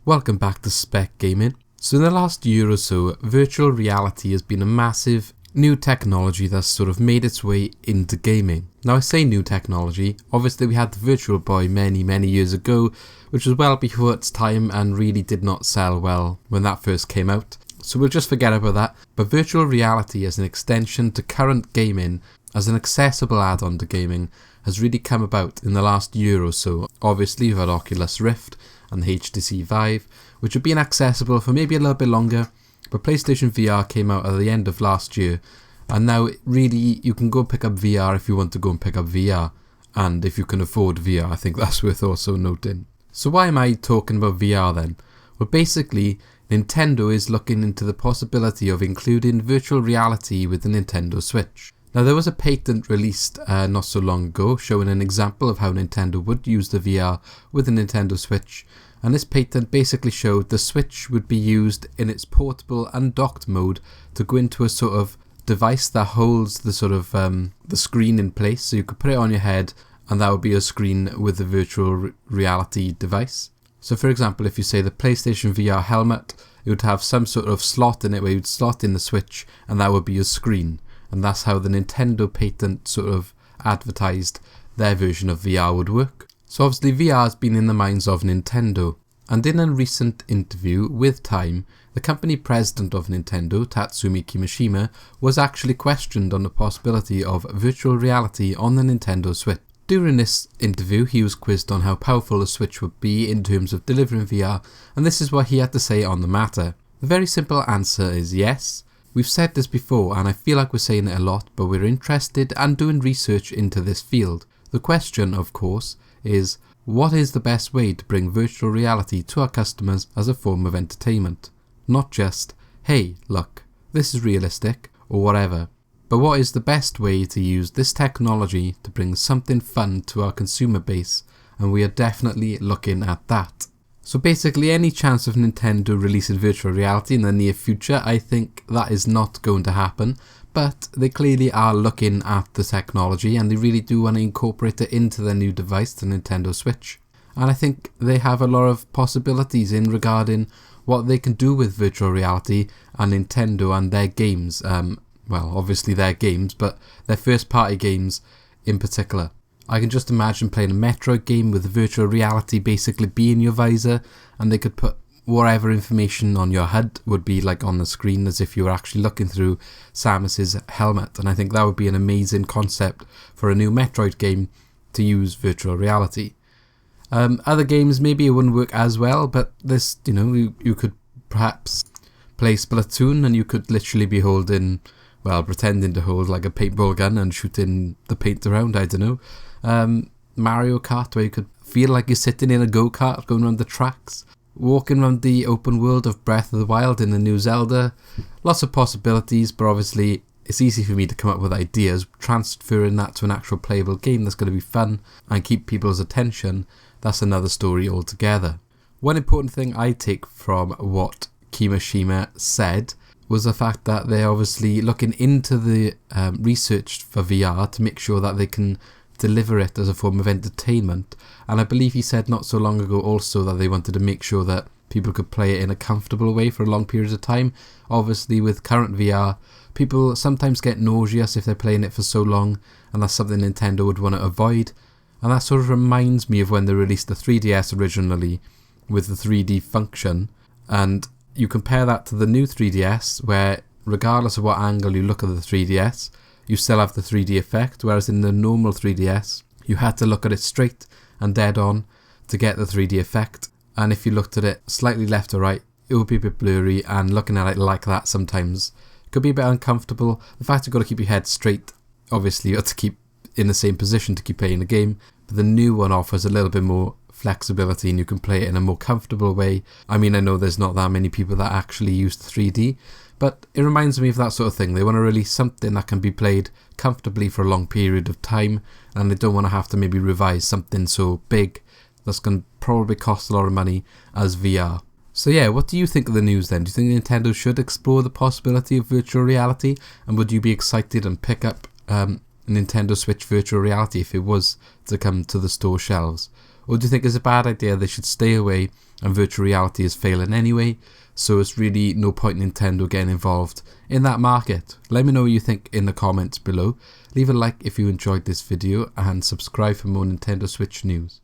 Welcome back to SPEC Gaming. So in the last year or so, virtual reality has been a massive new technology that's sort of made its way into gaming. Now I say new technology, obviously we had the Virtual Boy many years ago, which was well before its time and really did not sell well when that first came out. So we'll just forget about that. But virtual reality as an extension to current gaming, as an accessible add-on to gaming, has really come about in the last year or so. Obviously you've had Oculus Rift and the HTC Vive, which have been accessible for maybe a little bit longer, but PlayStation VR came out at the end of last year, and now really you can go pick up VR if you want to go and pick up VR, and if you can afford VR, I think that's worth also noting. So why am I talking about VR then? Well, basically Nintendo is looking into the possibility of including virtual reality with the Nintendo Switch. Now there was a patent released not so long ago showing an example of how Nintendo would use the VR with the Nintendo Switch, and this patent basically showed the Switch would be used in its portable and docked mode to go into a sort of device that holds the sort of the screen in place, so you could put it on your head and that would be a screen with the virtual reality device. So for example, if you say the PlayStation VR helmet, it would have some sort of slot in it where you'd slot in the Switch and that would be your screen. And that's how the Nintendo patent sort of advertised their version of VR would work. So obviously VR has been in the minds of Nintendo. And in a recent interview with Time, the company president of Nintendo, Tatsumi Kimishima, was actually questioned on the possibility of virtual reality on the Nintendo Switch. During this interview, he was quizzed on how powerful the Switch would be in terms of delivering VR, and this is what he had to say on the matter. The very simple answer is yes. We've said this before and I feel like we're saying it a lot, but we're interested and doing research into this field. The question, of course, is what is the best way to bring virtual reality to our customers as a form of entertainment? Not just, hey, look, this is realistic, or whatever. But what is the best way to use this technology to bring something fun to our consumer base? And we are definitely looking at that. So basically any chance of Nintendo releasing virtual reality in the near future, I think that is not going to happen, but they clearly are looking at the technology and they really do want to incorporate it into their new device, the Nintendo Switch. And I think they have a lot of possibilities in regarding what they can do with virtual reality and Nintendo and their games. Well, obviously their games, but their first party games in particular. I can just imagine playing a Metroid game with virtual reality basically being your visor, and they could put whatever information on your HUD would be like on the screen as if you were actually looking through Samus's helmet, and I think that would be an amazing concept for a new Metroid game to use virtual reality. Other games maybe it wouldn't work as well, but this, you could perhaps play Splatoon and you could literally be holding, well, pretending to hold like a paintball gun and shooting the paint around, I don't know. Mario Kart, where you could feel like you're sitting in a go-kart going around the tracks, walking around the open world of Breath of the Wild in the new Zelda. Lots of possibilities, but obviously it's easy for me to come up with ideas. Transferring that to an actual playable game that's going to be fun and keep people's attention, that's another story altogether. One important thing I take from what Kimishima said was the fact that they're obviously looking into the research for VR to make sure that they can deliver it as a form of entertainment, and I believe he said not so long ago also that they wanted to make sure that people could play it in a comfortable way for a long period of time. Obviously with current VR, people sometimes get nauseous if they're playing it for so long, and that's something Nintendo would want to avoid. And that sort of reminds me of when they released the 3DS originally with the 3D function, and you compare that to the new 3DS where regardless of what angle you look at the 3DS, you still have the 3D effect, whereas in the normal 3DS, you had to look at it straight and dead on to get the 3D effect. And if you looked at it slightly left or right, it would be a bit blurry, and looking at it like that sometimes could be a bit uncomfortable. The fact you've got to keep your head straight, obviously you have to keep in the same position to keep playing the game, but the new one offers a little bit more flexibility and you can play it in a more comfortable way. I mean, I know there's not that many people that actually use 3D, but it reminds me of that sort of thing. They want to release something that can be played comfortably for a long period of time, and they don't want to have to maybe revise something so big that's going to probably cost a lot of money as VR. So yeah, what do you think of the news then? Do you think Nintendo should explore the possibility of virtual reality, and would you be excited and pick up Nintendo Switch virtual reality if it was to come to the store shelves? Or do you think it's a bad idea, they should stay away and virtual reality is failing anyway, so it's really no point in Nintendo getting involved in that market? Let me know what you think in the comments below. Leave a like if you enjoyed this video and subscribe for more Nintendo Switch news.